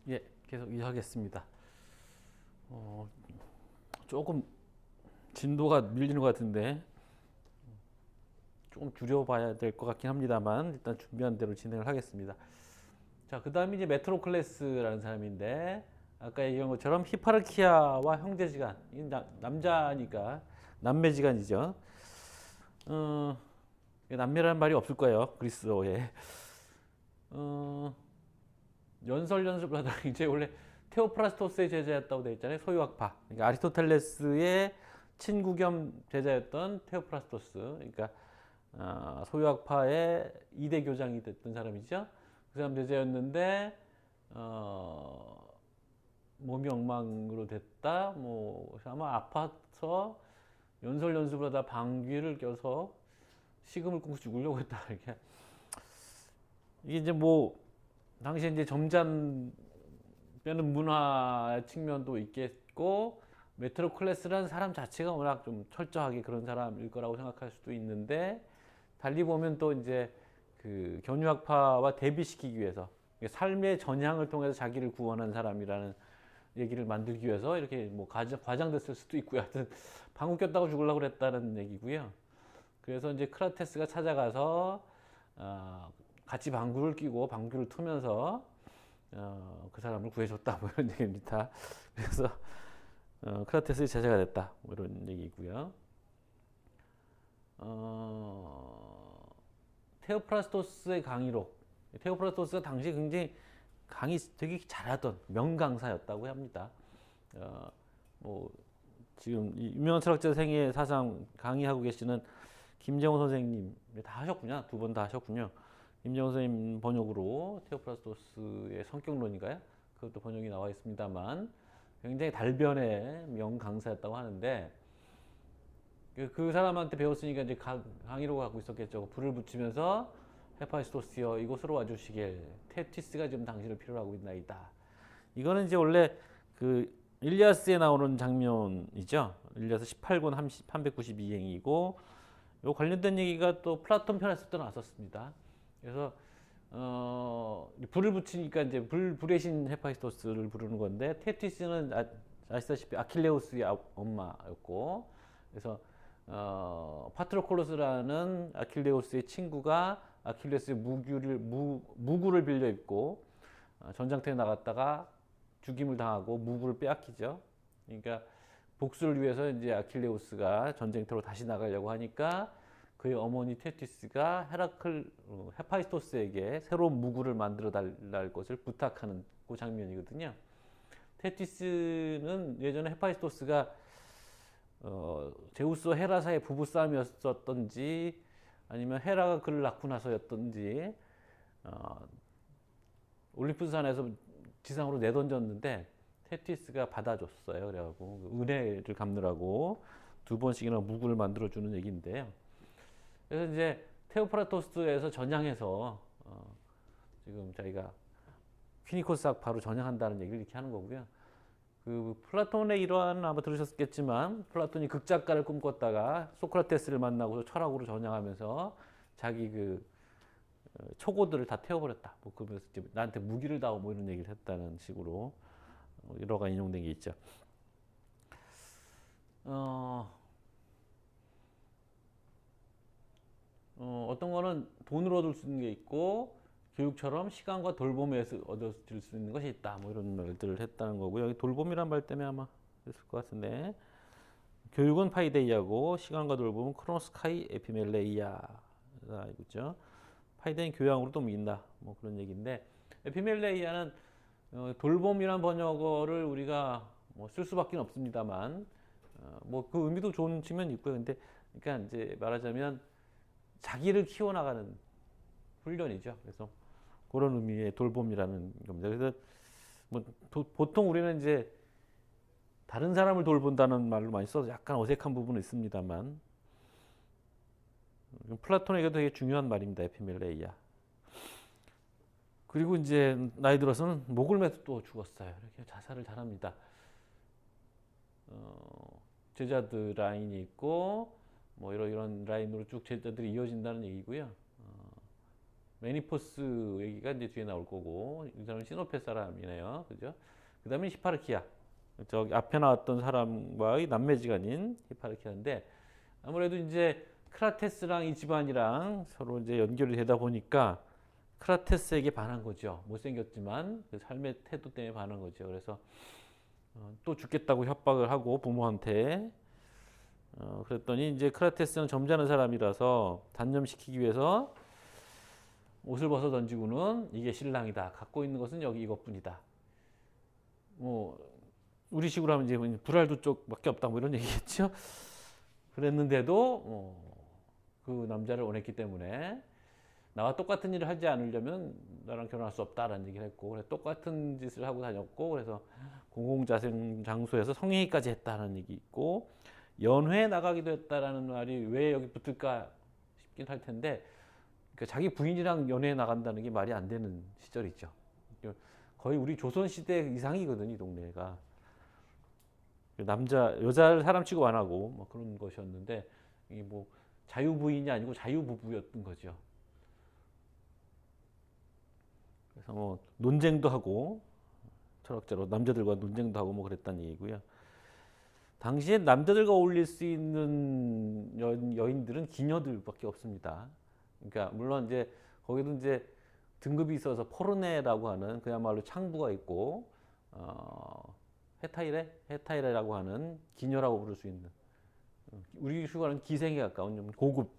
예, 계속 이어가겠습니다. 어, 조금 진도가 밀리는 것 같은데 조금 줄여봐야 될 것 같긴 합니다만 일단 준비한 대로 진행을 하겠습니다. 자, 그 다음에 이제 메트로 클래스라는 사람인데 아까 얘기한 것처럼 히파르키아와 형제지간, 남자니까 남매지간이죠. 어, 남매라는 말이 없을 거예요, 그리스어에. 어, 연설하다 이제 원래 테오프라스토스의 제자였다고 되어 있잖아요. 소유학파. 그러니까 아리스토텔레스의 친구 겸 제자였던 테오프라스토스. 그러니까 소유학파의 2대 교장이 됐던 사람이죠. 그 사람 제자였는데 몸이 엉망으로 됐다. 뭐 아마 아파서 연설 연습을 하다 방귀를 껴서 식음을 끊고 죽으려고 했다. 이렇게 이게 이제 뭐 당시에 이제 점잖 빼는 문화 측면도 있겠고 메트로 클래스라는 사람 자체가 워낙 좀 철저하게 그런 사람일 거라고 생각할 수도 있는데 달리 보면 또 이제 그 견유학파와 대비시키기 위해서 삶의 전향을 통해서 자기를 구원한 사람이라는 얘기를 만들기 위해서 이렇게 뭐 과장됐을 수도 있고요. 하여튼 방구 꼈다고 죽으려고 그랬다는 얘기고요. 그래서 이제 크라테스가 찾아가서 같이 방구를 끼고 방구를 트면서 그 사람을 구해줬다 뭐 이런 얘기입니다. 그래서 크라테스의 제자가 됐다 뭐 이런 얘기고요. 테오프라스토스의 강의록. 테오프라스토스가 당시 굉장히 강의 되게 잘하던 명강사였다고 합니다. 어, 뭐 지금 유명한 철학자 생애 사상 강의하고 계시는 김정호 선생님 다 하셨군요. 두 번 다 하셨군요. 김정호 선생님 번역으로 테오프라스토스의 성격론인가요? 그것도 번역이 나와 있습니다만 굉장히 달변의 명강사였다고 하는데 그 사람한테 배웠으니까 이제 강의로 하고 있었겠죠. 불을 붙이면서 헤파이스토스여 이곳으로 와주시길 테티스가 지금 당신을 필요로 하고 있나이다. 이거는 이제 원래 그 일리아스에 나오는 장면이죠. 일리아스 18권 392행이고 요 관련된 얘기가 또 플라톤 편에서도 나왔었습니다. 그래서 불을 붙이니까 이제 불의 신 헤파이스토스를 부르는 건데 테티스는 아시다시피 아킬레우스의 엄마였고 그래서 파트로콜로스라는 아킬레우스의 친구가 아킬레스의 무구를 빌려 입고 전장터에 나갔다가 죽임을 당하고 무구를 빼앗기죠. 그러니까 복수를 위해서 이제 아킬레우스가 전쟁터로 다시 나가려고 하니까 그의 어머니 테티스가 헤파이스토스에게 새로운 무구를 만들어 달랄 것을 부탁하는 그 장면이거든요. 테티스는 예전에 헤파이스토스가 제우스와 헤라 사이의 부부싸움이었었던지 아니면 헤라가 그를 낳고 나서였던지 올림푸스산에서 지상으로 내던졌는데 테티스가 받아줬어요. 그래갖고 은혜를 갚느라고 두 번씩이나 무구를 만들어주는 얘기인데요. 그래서 이제 테오프라토스에서 전향해서 지금 저희가 퀴니코스 학파로 전향한다는 얘기를 이렇게 하는 거고요. 그 플라톤의 일화는 아마 들으셨겠지만 플라톤이 극작가를 꿈꿨다가 소크라테스를 만나고 철학으로 전향하면서 자기 그 초고들을 다 태워버렸다. 뭐 그러면서 이제 나한테 무기를 다오 뭐 이런 얘기를 했다는 식으로 일화가 인용된 게 있죠. 어, 어떤 거는 돈으로 얻을 수 있는 게 있고 교육처럼 시간과 돌봄에서 얻을 수 있는 것이 있다. 뭐 이런 말들을 했다는 거고요. 여기 돌봄이란 말 때문에 아마 있을 것 같은데 교육은 파이데이아고 시간과 돌봄은 크로노스카이 에피멜레이아 그죠? 파이데이는 교양으로 또 믿는다. 뭐 그런 얘기인데 에피멜레이아는 돌봄이란 번역어를 우리가 뭐쓸 수밖에 없습니다만 뭐 그 의미도 좋은 측면이 있고요. 근데 그러니까 이제 말하자면 자기를 키워나가는 훈련이죠. 그래서 그런 의미의 돌봄이라는 겁니다. 그래서 뭐 보통 우리는 이제 다른 사람을 돌본다는 말로 많이 써서 약간 어색한 부분은 있습니다만 플라톤에게도 되게 중요한 말입니다. 에피멜레이아. 그리고 이제 나이 들어서는 목을 매서 또 죽었어요. 이렇게 자살을 잘합니다. 제자들 라인이 있고 뭐 이런 라인으로 쭉 제자들이 이어진다는 얘기고요. 메니포스 얘기가 이제 뒤에 나올 거고, 이 사람은 시노페 사람이네요. 그죠? 그 다음에 히파르키아. 저기 앞에 나왔던 사람과의 남매지간인 히파르키아인데, 아무래도 이제 크라테스랑 이 집안이랑 서로 이제 연결이 되다 보니까 크라테스에게 반한 거죠. 못생겼지만 그 삶의 태도 때문에 반한 거죠. 그래서 또 죽겠다고 협박을 하고 부모한테 그랬더니 이제 크라테스는 점잖은 사람이라서 단념시키기 위해서 옷을 벗어 던지고는 이게 신랑이다. 갖고 있는 것은 여기 이것뿐이다. 뭐 우리식으로 하면 이제 불알도 쪽밖에 없다. 뭐 이런 얘기겠죠. 그랬는데도 그 남자를 원했기 때문에 나와 똑같은 일을 하지 않으려면 나랑 결혼할 수 없다라는 얘기를 했고, 그래서 똑같은 짓을 하고 다녔고, 그래서 공공자생 장소에서 성행위까지 했다는 얘기 있고, 연회에 나가기도 했다라는 말이 왜 여기 붙을까 싶긴 할 텐데, 그러니까 자기 부인이랑 연회에 나간다는 게 말이 안 되는 시절이죠. 거의 우리 조선 시대 이상이거든요, 이 동네가. 남자 여자를 사람 취급 안 하고 뭐 그런 것이었는데, 이게 뭐 자유부인이 아니고 자유부부였던 거죠. 그래서 뭐 논쟁도 하고 철학자로 남자들과 논쟁도 하고 뭐 그랬다는 얘기고요. 당시에 남자들과 어울릴 수 있는 여인들은 기녀들밖에 없습니다. 그러니까 물론 이제 거기도 이제 등급이 있어서 포르네라고 하는 그야말로 창부가 있고, 헤타이레라고 하는 기녀라고 부를 수 있는, 우리 휴가는 기생에 가까운 좀 고급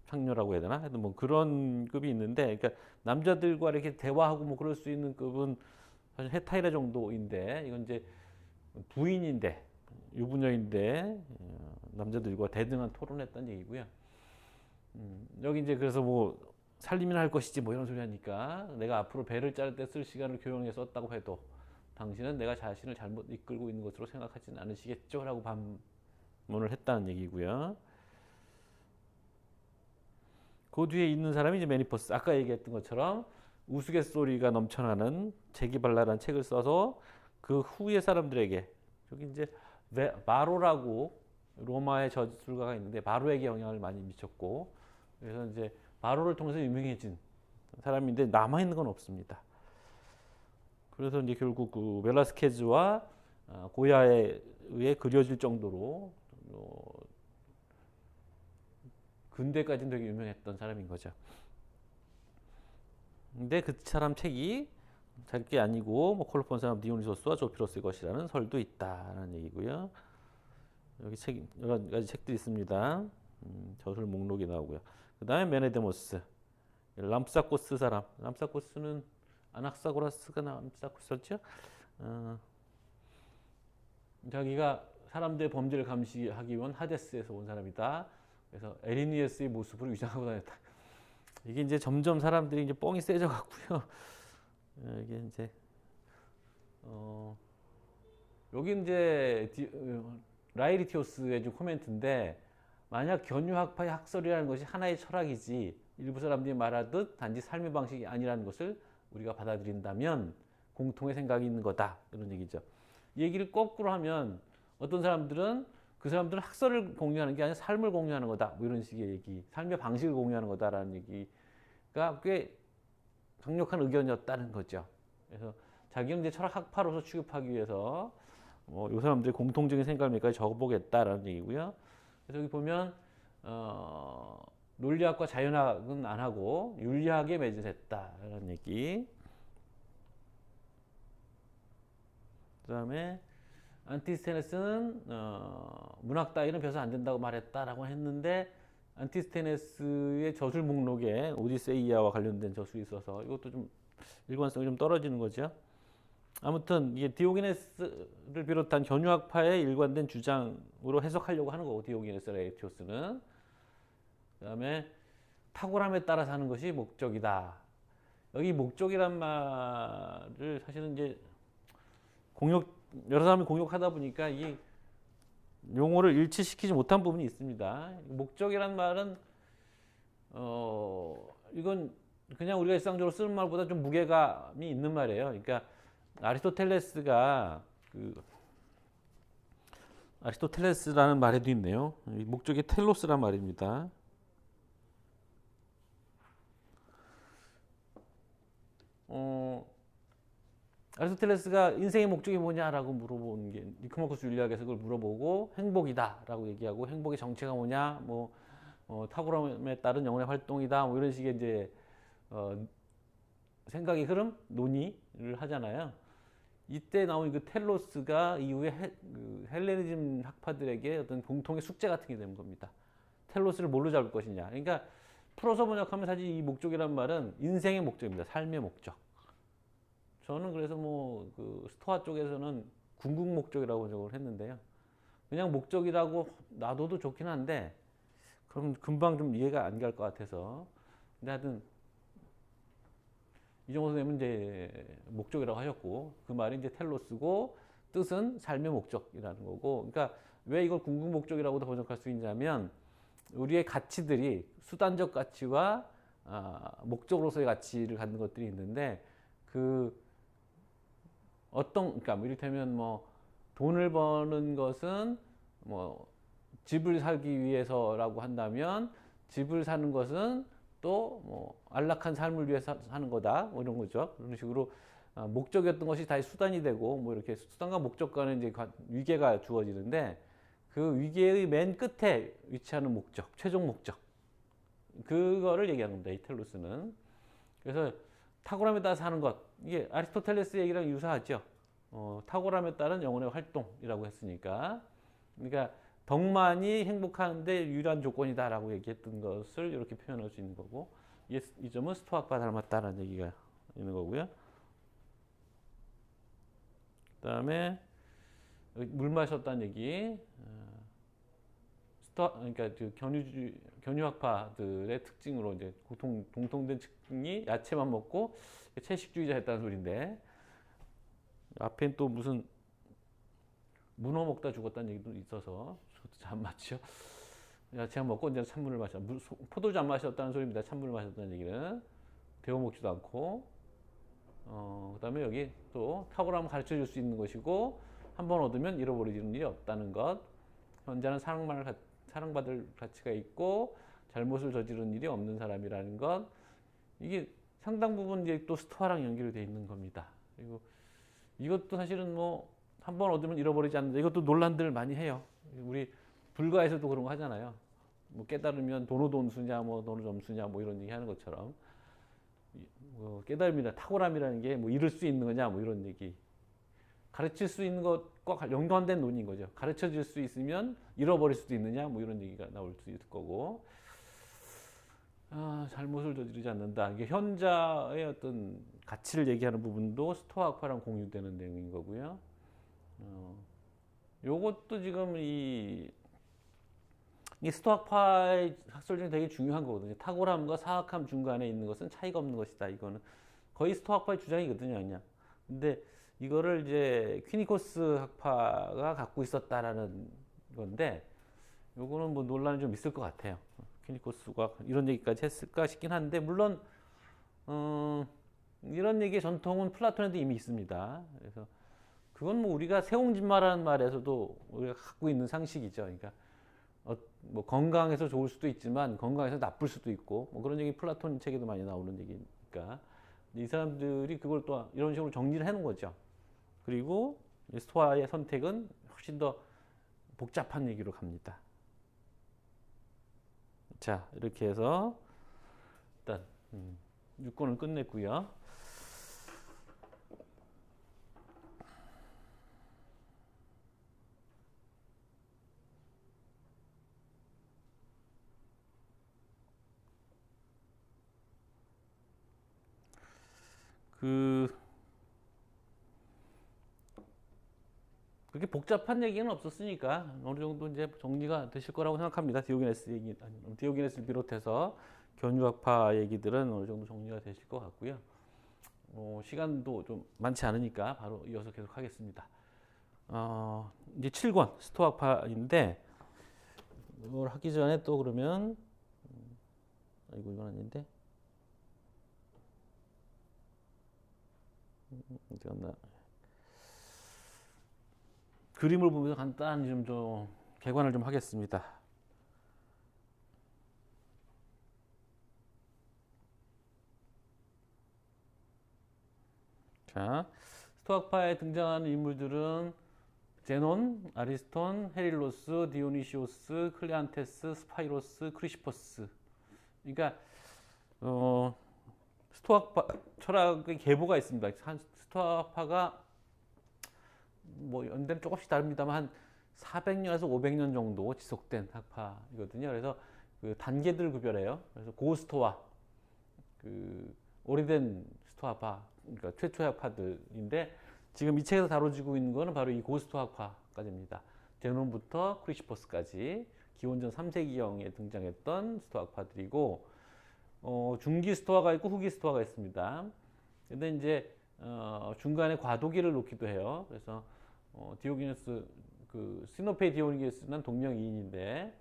창녀라고 해야 되나? 하여튼 뭐 그런 급이 있는데, 그러니까 남자들과 이렇게 대화하고 뭐 그럴 수 있는 급은 사실 헤타이레 정도인데, 이건 이제 부인인데 유부녀인데 남자들과 대등한 토론했다는 얘기고요. 여기 이제 그래서 뭐 살림이나 할 것이지 뭐 이런 소리 하니까, 내가 앞으로 배를 자를 때 쓸 시간을 교養에 썼다고 해도 당신은 내가 자신을 잘못 이끌고 있는 것으로 생각하지는 않으시겠죠? 라고 반문을 했다는 얘기고요. 그 뒤에 있는 사람이 이제 메니퍼스, 아까 얘기했던 것처럼 우스갯소리가 넘쳐나는 재기발랄한 책을 써서 그 후의 사람들에게, 여기 이제 마로라고 로마의 저술가가 있는데 마로에게 영향을 많이 미쳤고, 그래서 이제 마로를 통해서 유명해진 사람인데 남아 있는 건 없습니다. 그래서 이제 결국 그 벨라스케즈와 고야에 의해 그려질 정도로 근대까지는 되게 유명했던 사람인 거죠. 근데 그 사람 책이 자기 아니고 뭐 콜로폰 사람 디오니소스와 조피로스의 것이라는 설도 있다는 얘기고요. 여기 책 여러 가지 책들이 있습니다. 저술 목록이 나오고요. 그 다음에 메네데모스, 람사코스 사람. 람사코스는 아낙사고라스가 람사코스였죠. 자기가 사람들의 범죄를 감시하기 위한 하데스에서 온 사람이다. 그래서 에리니에스의 모습을 위장하고 다녔다. 이게 이제 점점 사람들이 이제 뻥이 세져 갖고요. 이게 이제 여기 이제 라이리티오스의 좀 코멘트인데, 만약 견유학파의 학설이라는 것이 하나의 철학이지 일부 사람들이 말하듯 단지 삶의 방식이 아니라는 것을 우리가 받아들인다면 공통의 생각이 있는 거다, 이런 얘기죠. 이 얘기를 거꾸로 하면 어떤 사람들은 그 사람들은 학설을 공유하는 게 아니라 삶을 공유하는 거다, 뭐 이런 식의 얘기, 삶의 방식을 공유하는 거다라는 얘기가 꽤 강력한 의견이었다는 거죠. 그래서 자기는 이제 철학학파로서 취급하기 위해서 뭐 이 사람들의 공통적인 생각을 몇 가지 적어보겠다라는 얘기고요. 그래서 여기 보면 논리학과 자연학은 안 하고 윤리학에 매진했다라는 얘기. 그다음에 안티스테네스는 문학 따위는 벼서 안 된다고 말했다라고 했는데, 안티스테네스의 저술 목록에 오디세이아와 관련된 저술이 있어서 이것도 좀 일관성이 좀 떨어지는 거죠. 아무튼 이게 디오게네스를 비롯한 견유학파의 일관된 주장으로 해석하려고 하는 거고, 디오게네스 라에티오스는. 그다음에 탁월함에 따라 사는 것이 목적이다. 여기 목적이란 말을 사실은 이제 여러 사람이 공격하다 보니까 이 용어를 일치시키지 못한 부분이 있습니다. 목적이란 말은 이건 그냥 우리가 일상적으로 쓰는 말보다 좀 무게감이 있는 말이에요. 그러니까 아리스토텔레스라는 말에도 있네요. 목적이 텔로스란 말입니다. 아리스토텔레스가 인생의 목적이 뭐냐라고 물어보는 게 니코마코스 윤리학에서 그걸 물어보고 행복이다라고 얘기하고 행복의 정체가 뭐냐 뭐 탁월함에 따른 영혼의 활동이다 뭐 이런 식의 이제 생각의 흐름 논의를 하잖아요. 이때 나온 그 텔로스가 이후에 그 헬레니즘 학파들에게 어떤 공통의 숙제 같은 게 되는 겁니다. 텔로스를 뭘로 잡을 것이냐. 그러니까 풀어서 번역하면 사실 이 목적이란 말은 인생의 목적입니다. 삶의 목적. 저는 그래서 뭐 그 스토아 쪽에서는 궁극 목적이라고 번역을 했는데요. 그냥 목적이라고 놔둬도 좋긴 한데 그럼 금방 좀 이해가 안 갈 것 같아서. 근데 하여튼 이정호 선생님은 이제 목적이라고 하셨고 그 말이 이제 텔로스고 뜻은 삶의 목적이라는 거고. 그러니까 왜 이걸 궁극 목적이라고도 번역할 수 있냐면 우리의 가치들이 수단적 가치와 목적으로서의 가치를 갖는 것들이 있는데 그 그러니까 뭐 이를테면 뭐 돈을 버는 것은 뭐 집을 살기 위해서라고 한다면 집을 사는 것은 또 뭐 안락한 삶을 위해서 사는 거다 뭐 이런 거죠. 그런 식으로 목적이었던 것이 다시 수단이 되고 뭐 이렇게 수단과 목적 간에 이제 위계가 주어지는데 그 위계의 맨 끝에 위치하는 목적, 최종 목적 그거를 얘기하는 겁니다. 이 텔로스는. 그래서 탁월함에 따라 사는 것 이게 아리스토텔레스 얘기랑 유사하죠. 탁월함에 따른 영혼의 활동이라고 했으니까. 그러니까 덕만이 행복하는데 유일한 조건이다라고 얘기했던 것을 이렇게 표현할 수 있는 거고 이 점은 스토아과 닮았다라는 얘기가 있는 거고요. 그다음에 물 마셨다는 얘기. 그러니까 그 견유학파들의 특징으로 이제 공통된 특징이 야채만 먹고 채식주의자였다는 소리인데 앞엔 또 무슨 문어 먹다 죽었다는 얘기도 있어서 그것도 잘 안 맞죠. 야채만 먹고 이제 찬물을 마셔 포도주 안 마셨다는 소리입니다. 찬물을 마셨다는 얘기는 데워 먹지도 않고 그다음에 여기 또 탁월함을 가르쳐 줄 수 있는 것이고 한 번 얻으면 잃어버리는 일이 없다는 것. 현자는 사랑받을 가치가 있고 잘못을 저지른 일이 없는 사람이라는 것. 이게 상당 부분 이제 또 스토아랑 연결이 돼 있는 겁니다. 그리고 이것도 사실은 뭐 한 번 얻으면 잃어버리지 않는다. 이것도 논란들 많이 해요. 우리 불가에서도 그런 거 하잖아요. 뭐 깨달으면 도노돈수냐, 뭐 도노점수냐, 뭐 이런 얘기 하는 것처럼 깨달음이나 탁월함이라는 게 뭐 잃을 수 있는 거냐, 뭐 이런 얘기. 가르칠 수 있는 것과 연관된 논의인 거죠. 가르쳐 줄 수 있으면 잃어버릴 수도 있느냐, 뭐 이런 얘기가 나올 수 있을 거고. 잘못을 저지르지 않는다. 이게 현자의 어떤 가치를 얘기하는 부분도 스토아학파랑 공유되는 내용인 거고요. 요것도 지금 이 스토아파의 학설 중에 되게 중요한 거거든요. 탁월함과 사악함 중간에 있는 것은 차이가 없는 것이다. 이거는 거의 스토아파의 주장이거든요, 그냥. 근데 이거를 이제 퀴니코스 학파가 갖고 있었다라는 건데, 요거는 뭐 논란이 좀 있을 것 같아요. 퀴니코스가 이런 얘기까지 했을까 싶긴 한데, 물론 이런 얘기의 전통은 플라톤에도 이미 있습니다. 그래서 그건 뭐 우리가 세옹진마라는 말에서도 우리가 갖고 있는 상식이죠. 그러니까 뭐 건강해서 좋을 수도 있지만 건강해서 나쁠 수도 있고 뭐 그런 얘기 플라톤 책에도 많이 나오는 얘기니까 이 사람들이 그걸 또 이런 식으로 정리를 해놓은 거죠. 그리고 스토아의 선택은 훨씬 더 복잡한 얘기로 갑니다. 자, 이렇게 해서 일단 6권을 끝냈고요. 그렇게 복잡한 얘기는 없었으니까 어느 정도 이제 정리가 되실 거라고 생각합니다. 디오게네스를 비롯해서 견유학파 얘기들은 어느 정도 정리가 되실 것 같고요. 시간도 좀 많지 않으니까 바로 이어서 계속 하겠습니다. 이제 7권 스토아파인데 이걸 하기 전에 또 그러면 이건 아닌데 어디 갔나? 그림을 보면서 간단히 좀 개관을 좀 하겠습니다. 자, 스토아파에 등장하는 인물들은 제논, 아리스톤, 헤릴로스, 디오니시오스, 클레안테스, 스파이로스, 크리시퍼스. 그러니까 스토아파 철학의 계보가 있습니다. 스토아파가 뭐 연대는 조금씩 다릅니다만 한 400년에서 500년 정도 지속된 학파이거든요. 그래서 그 단계들 구별해요. 그래서 고스토아, 그 오래된 스토아파, 그러니까 최초의 학파들인데 지금 이 책에서 다뤄지고 있는 거는 바로 이 고스토 학파까지입니다. 제논부터 크리시퍼스까지 기원전 3세기경에 등장했던 스토아 학파들이고 중기 스토아가 있고 후기 스토아가 있습니다. 근데 이제 중간에 과도기를 놓기도 해요. 그래서 디오게네스 그 시노페 디오게네스는 동명이인인데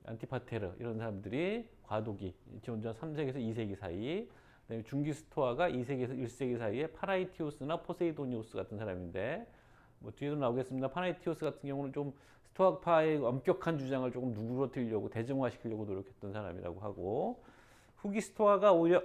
안티파테르 이런 사람들이 과도기 기원전 3세기에서 2세기 사이, 그다음에 중기 스토아가 2세기에서 1세기 사이에 파라이티오스나 포세이도니오스 같은 사람인데 뭐 뒤에도 나오겠습니다. 파라이티오스 같은 경우는 좀 스토아파의 엄격한 주장을 조금 누그러뜨리려고 대중화시키려고 노력했던 사람이라고 하고, 후기 스토아가 오히려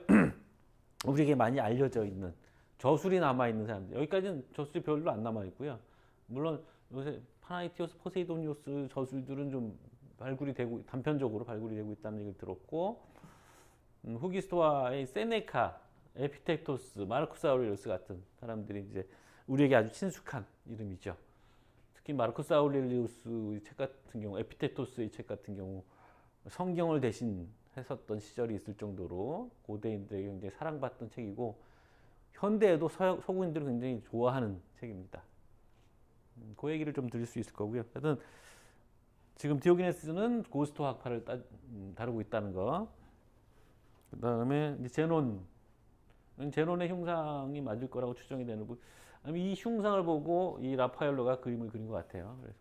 우리에게 많이 알려져 있는 저술이 남아 있는 사람들. 여기까지는 저술이 별로 안 남아 있고요. 물론 요새 파나이티오스, 포세이도니오스 저술들은 좀 발굴이 되고 단편적으로 발굴이 되고 있다는 얘기를 들었고, 후기 스토아의 세네카, 에피텍토스, 마르쿠스 아우렐리우스 같은 사람들이 이제 우리에게 아주 친숙한 이름이죠. 특히 마르쿠스 아우렐리우스의 책 같은 경우, 에피텍토스의 책 같은 경우 성경을 대신 했었던 시절이 있을 정도로 고대인들에게 굉장히 사랑받던 책이고 현대에도 서구인들이 굉장히 좋아하는 책입니다. 그 얘기를 좀 드릴 수 있을 거고요. 하여튼 지금 디오게네스는 고스토 학파를 다루고 있다는 거. 그 다음에 제논, 제논의 흉상이 맞을 거라고 추정이 되는 거. 이 흉상을 보고 이 라파엘로가 그림을 그린 것 같아요. 그래서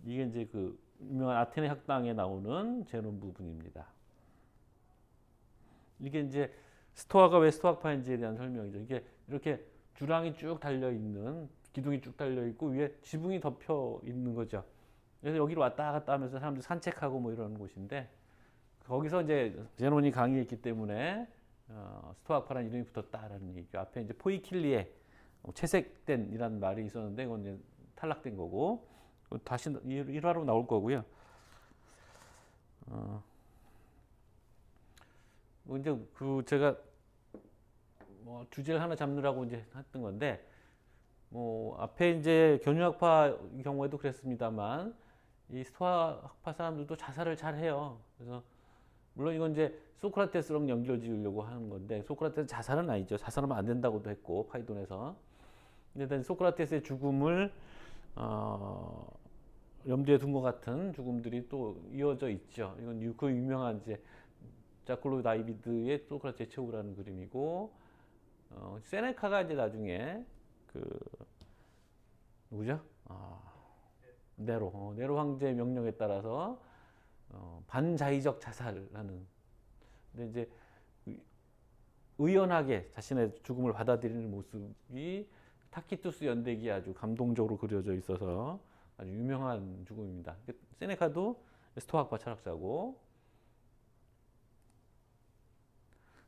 이게 이제 그 유명한 아테네 학당에 나오는 제논 부분입니다. 이게 이제 스토아가 왜 스토아파인지에 대한 설명이죠. 이게 이렇게 주랑이 쭉 달려 있는, 기둥이 쭉 달려 있고 위에 지붕이 덮여 있는 거죠. 그래서 여기로 왔다 갔다 하면서 사람들이 산책하고 뭐 이러는 곳인데, 거기서 이제 제논이 강의했기 때문에 스토아파라는 이름이 붙었다라는 얘기죠. 앞에 이제 포이킬리에 채색된이라는 말이 있었는데 그건 이제 탈락된 거고 다시 일화로 나올 거고요. 이제 그 제가 뭐 주제를 하나 잡느라고 이제 했던 건데, 뭐 앞에 이제 견유학파 경우에도 그랬습니다만 이 스토아학파 사람들도 자살을 잘 해요. 그래서 물론 이건 이제 소크라테스랑 연결 지으려고 하는 건데, 소크라테스 자살은 아니죠. 자살하면 안 된다고도 했고 파이돈에서. 일단 소크라테스의 죽음을 염두에 둔 것 같은 죽음들이 또 이어져 있죠. 이건 그 유명한 이제 자클로 다이비드의 소크라테스 최후라는 그림이고, 세네카가 이제 나중에 그 누구죠? 네로 황제의 명령에 따라서 반자의적 자살을 하는. 근데 이제 의연하게 자신의 죽음을 받아들이는 모습이 타키투스 연대기에 아주 감동적으로 그려져 있어서 아주 유명한 죽음입니다. 세네카도 스토아학파 철학자고,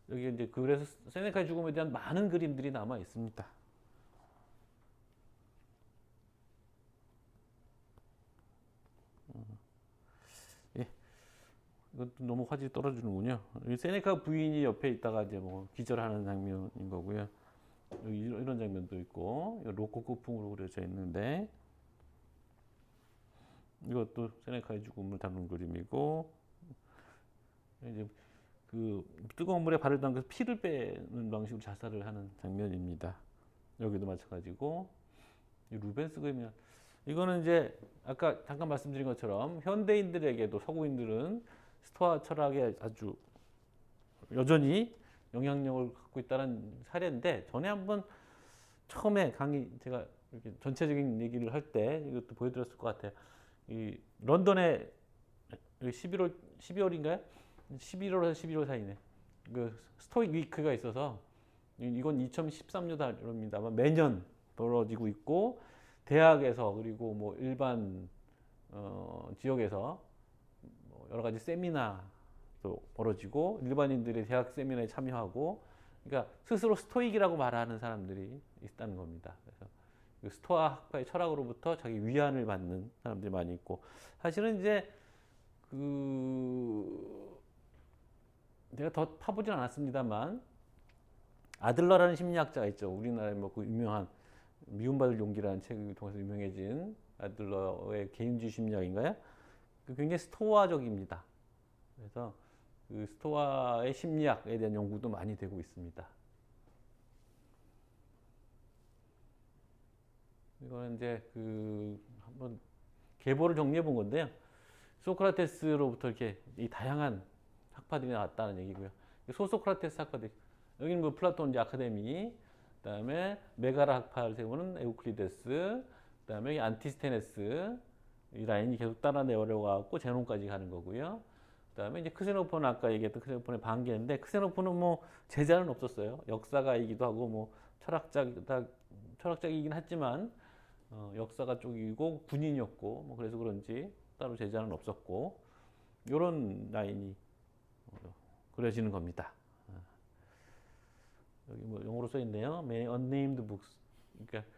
여기 이제 그래서 세네카의 죽음에 대한 많은 그림들이 남아 있습니다. 예, 이것도 너무 화질이 떨어지는군요. 세네카 부인이 옆에 있다가 이제 뭐 기절하는 장면인 거고요. 여기 이런 장면도 있고, 로코코풍으로 그려져 있는데, 이것도 세네카의 죽음을 다룬 그림이고, 이제 그 뜨거운 물에 발을 담가서 피를 빼는 방식으로 자살을 하는 장면입니다. 여기도 마찬가지고, 이 루벤스 그림이야. 이거는 이제 아까 잠깐 말씀드린 것처럼 현대인들에게도, 서구인들은 스토아 철학에 아주 여전히 영향력을 갖고 있다는 사례인데, 전에 한번 처음에 강의 제가 이렇게 전체적인 얘기를 할 때 이것도 보여드렸을 것 같아요. 이 런던에 12월인가요? 11월에서 11월 사이네. 그 스토익 위크가 있어서, 이건 2013년입니다만 매년 벌어지고 있고, 대학에서 그리고 뭐 일반 지역에서 뭐 여러 가지 세미나도 벌어지고 일반인들이 대학 세미나에 참여하고 그러니까 스스로 스토익이라고 말하는 사람들이 있다는 겁니다. 그래서 그 스토아 학파의 철학으로부터 자기 위안을 받는 사람들이 많이 있고, 사실은 이제 그 제가 더 파보진 않았습니다만 아들러라는 심리학자가 있죠. 우리나라의 뭐 그 유명한 미움받을 용기라는 책을 통해서 유명해진 아들러의 개인주의 심리학인가요? 그 굉장히 스토아적입니다. 그래서 그 스토아의 심리학에 대한 연구도 많이 되고 있습니다. 이거는 이제 그 한번 계보를 정리해 본 건데요. 소크라테스로부터 이렇게 이 다양한 학파들이 나왔다는 얘기고요. 소소크라테스 학파들, 여기는 뭐 플라톤 이제 아카데미, 그다음에 메가라 학파를 세우는 에우클리데스, 그다음에 안티스테네스, 이 라인이 계속 따라 내려가고 제논까지 가는 거고요. 그다음에 이제 크세노폰, 아까 얘기했던 크세노폰의 반계인데, 크세노폰은 뭐 제자는 없었어요. 역사가이기도 하고 뭐 철학자이긴 하지만 역사가 쪽이고 군인이었고 뭐 그래서 그런지 따로 제자는 없었고, 이런 라인이 그려지는 겁니다. 여기 뭐 영어로 써 있네요. Many unnamed books. 그러니까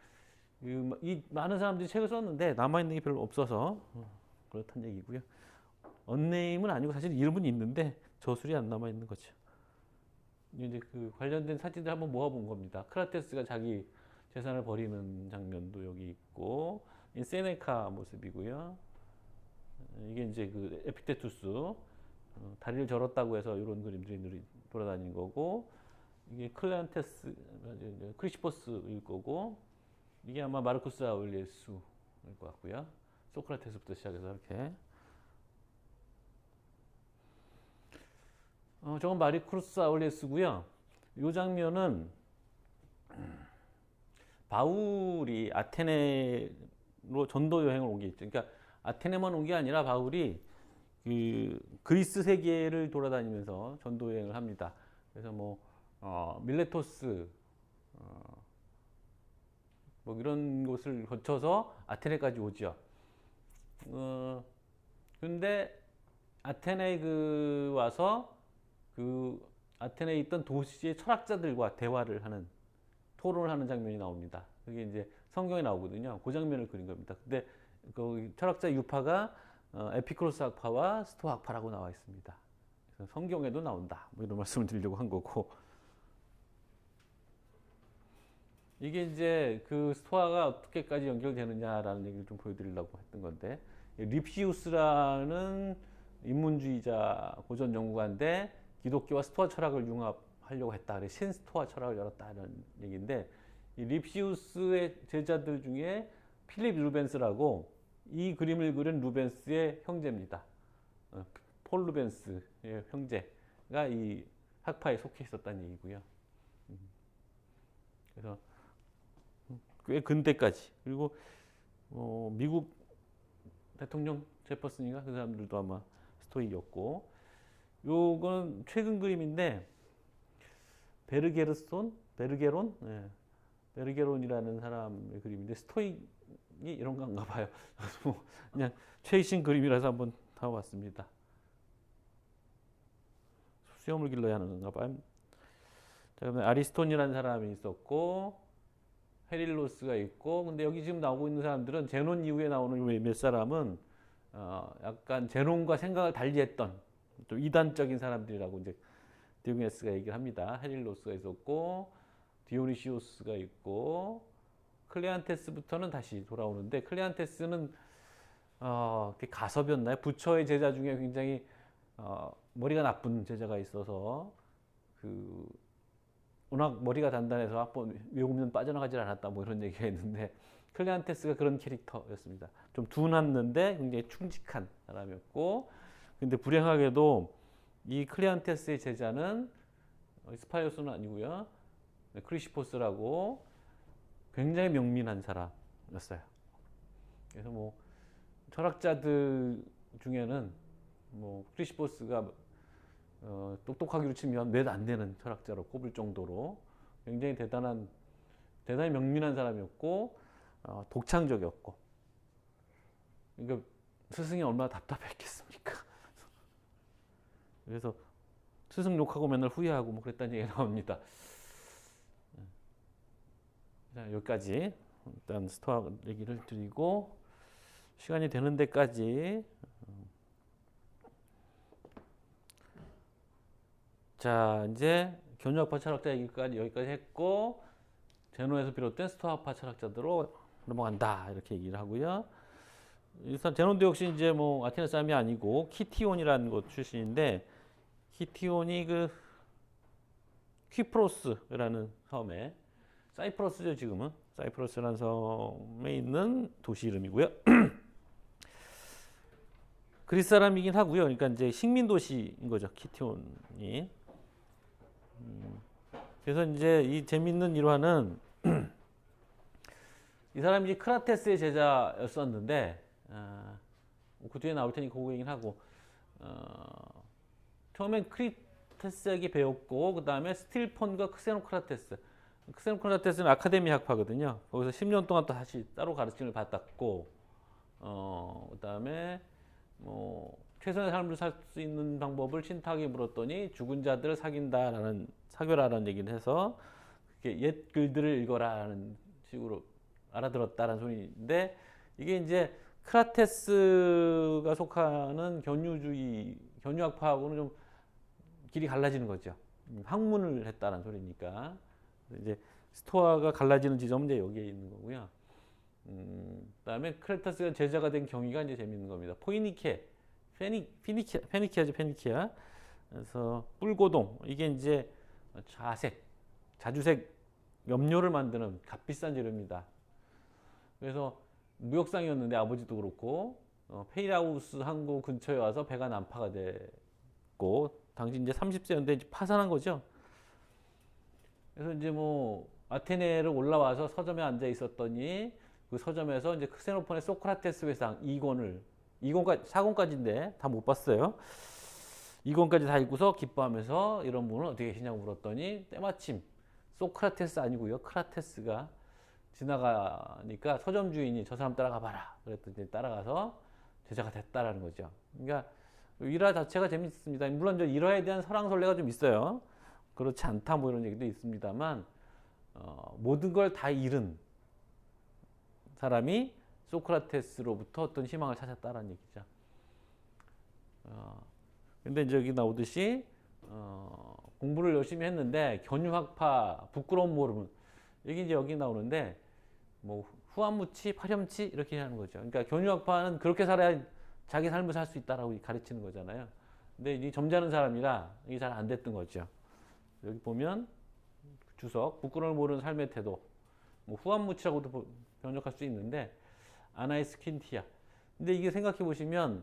이 많은 사람들이 책을 썼는데 남아 있는 게 별로 없어서 그렇다는 얘기고요. unname은 아니고 사실 이름은 있는데 저술이 안 남아 있는 거죠. 이제 그 관련된 사진들 한번 모아본 겁니다. 크라테스가 자기 재산을 버리는 장면도 여기 있고, 세네카 모습이고요. 이게 이제 그 에피테투스, 다리를 절었다고 해서 이런 그림들이 돌아다니는 거고, 이게 클레안테스, 크리시포스일 거고, 이게 아마 마르쿠스 아울리우스일 것 같고요. 소크라테스부터 시작해서 이렇게. 저건 마르쿠스 아울리우스고요. 이 장면은 바울이 아테네로 전도 여행을 온 게 있죠. 그러니까 아테네만 온 게 아니라 바울이 그 그리스 세계를 돌아다니면서 전도 여행을 합니다. 그래서 뭐 밀레토스 뭐 이런 곳을 거쳐서 아테네까지 오죠. 근데 아테네에 와서 그 아테네에 있던 도시의 철학자들과 대화를 하는, 토론을 하는 장면이 나옵니다. 그게 이제 성경에 나오거든요. 그 장면을 그린 겁니다. 근데 그 철학자 유파가 에피크로스 학파와 스토아 학파라고 나와 있습니다. 그래서 성경에도 나온다. 뭐 이런 말씀을 드리려고 한 거고. 이게 이제 그 스토아가 어떻게까지 연결되느냐라는 얘기를 좀 보여드리려고 했던 건데, 립시우스라는 인문주의자 고전 연구가인데 기독교와 스토아 철학을 융합하려고 했다. 그래서 신스토아 철학을 열었다는 얘기인데, 이 립시우스의 제자들 중에 필립 루벤스라고 이 그림을 그린 루벤스의 형제입니다. 폴 루벤스의 형제가 이 학파에 속해 있었다는 얘기고요. 그래서 꽤 근대까지, 그리고 미국 대통령 제퍼슨인가 그 사람들도 아마 스토이였고, 요건 최근 그림인데 베르게론, 네. 베르게론이라는 사람의 그림인데 스토익이 이런 건가 봐요. 그래서 그냥 최신 그림이라서 한번 타봤습니다. 수염을 길러야 하는 건가 봐요. 자, 그다음에 아리스톤이라는 사람이 있었고, 헤릴로스가 있고, 근데 여기 지금 나오고 있는 사람들은 제논 이후에 나오는 몇 사람은 약간 제논과 생각을 달리했던 좀 이단적인 사람들이라고 이제 디오게네스가 얘기를 합니다. 헤릴로스가 있었고, 디오니시오스가 있고, 클레안테스부터는 다시 돌아오는데, 클레안테스는 가섭이었나요? 부처의 제자 중에 굉장히 머리가 나쁜 제자가 있어서 워낙 머리가 단단해서 한번 외우면 빠져나가질 않았다, 뭐 이런 얘기가 있는데, 클레안테스가 그런 캐릭터였습니다. 좀 둔했는데 굉장히 충직한 사람이었고, 근데 불행하게도 이 클레안테스의 제자는 스파이오스는 아니고요, 크리시포스라고 굉장히 명민한 사람이었어요. 그래서 뭐 철학자들 중에는 뭐 크리시포스가 똑똑하기로 치면 몇 안 되는 철학자로 꼽을 정도로 굉장히 대단히 명민한 사람이었고, 독창적이었고, 그러니까 스승이 얼마나 답답했겠습니까? 그래서 스승 욕하고 맨날 후회하고 뭐 그랬다는 얘기가 나옵니다. 자, 여기까지 일단 스토아 얘기를 드리고 시간이 되는 데까지 자 이제 견유학파 철학자 얘기까지 여기까지 했고 제논에서 비롯된 스토아파 철학자들로 넘어간다 이렇게 얘기를 하고요. 제논도 역시 이제 뭐 아테네 사람이 아니고 키티온이라는 곳 출신인데 키티온이 그 퀴프로스라는 섬에 사이프러스죠 지금은 사이프러스라는 섬에 있는 도시 이름이고요. 그리스 사람이긴 하고요. 그러니까 이제 식민 도시인 거죠 키티온이. 그래서 이제 이 재밌는 일화는 이 사람이 이제 크라테스의 제자였었는데 그 뒤에 나올 테니까 그거 얘기는 하고 처음엔 크리테스에게 배웠고 그 다음에 스틸폰과 크세노크라테스는 아카데미 학파거든요. 거기서 10년 동안 또 다시 따로 가르침을 받았고 그 다음에 뭐 최선의 삶을 살 수 있는 방법을 신탁에 물었더니 죽은 자들을 사귀라라는 얘기를 해서 옛 글들을 읽어라라는 식으로 알아들었다라는 소리인데 이게 이제 크라테스가 속하는 견유학파하고는 좀 길이 갈라지는 거죠. 학문을 했다는 소리니까 이제 스토아가 갈라지는 지점은 이제 여기에 있는 거고요. 그다음에 크레타스가 제자가 된 경위가 이제 재밌는 겁니다. 페니키아죠, 페니키아. 그래서 뿔고동 이게 이제 자주색 염료를 만드는 값비싼 재료입니다. 그래서 무역상이었는데 아버지도 그렇고 페이라우스 항구 근처에 와서 배가 난파가 됐고 당시 이제 30세였는데 이제 파산한 거죠. 그래서 이제 뭐 아테네를 올라와서 서점에 앉아 있었더니 그 서점에서 이제 크세노폰의 소크라테스 회상 4권까지인데 다 못 봤어요. 2권까지 다 읽고서 기뻐하면서 이런 분은 어떻게 계시냐고 물었더니 때마침 소크라테스 아니고요. 크라테스가 지나가니까 서점 주인이 저 사람 따라가 봐라. 그랬더니 따라가서 제자가 됐다라는 거죠. 그러니까 일화 자체가 재밌습니다. 물론 일화에 대한 설왕설래가 좀 있어요. 그렇지 않다 뭐 이런 얘기도 있습니다만 모든 걸 다 잃은 사람이 소크라테스로부터 어떤 희망을 찾았다라는 얘기죠. 근데 이제 여기 나오듯이 공부를 열심히 했는데 견유학파 부끄러움 모르면 이게 이제 여기 나오는데 뭐 후한무치 파렴치 이렇게 하는 거죠. 그러니까 견유학파는 그렇게 살아야 자기 삶을 살 수 있다라고 가르치는 거잖아요. 근데 이 점잖은 사람이라 이게 잘 안 됐던 거죠. 여기 보면 주석 부끄러움을 모르는 삶의 태도 뭐 후한무치라고도 번역할 수 있는데 아나이스킨티아. 근데 이게 생각해 보시면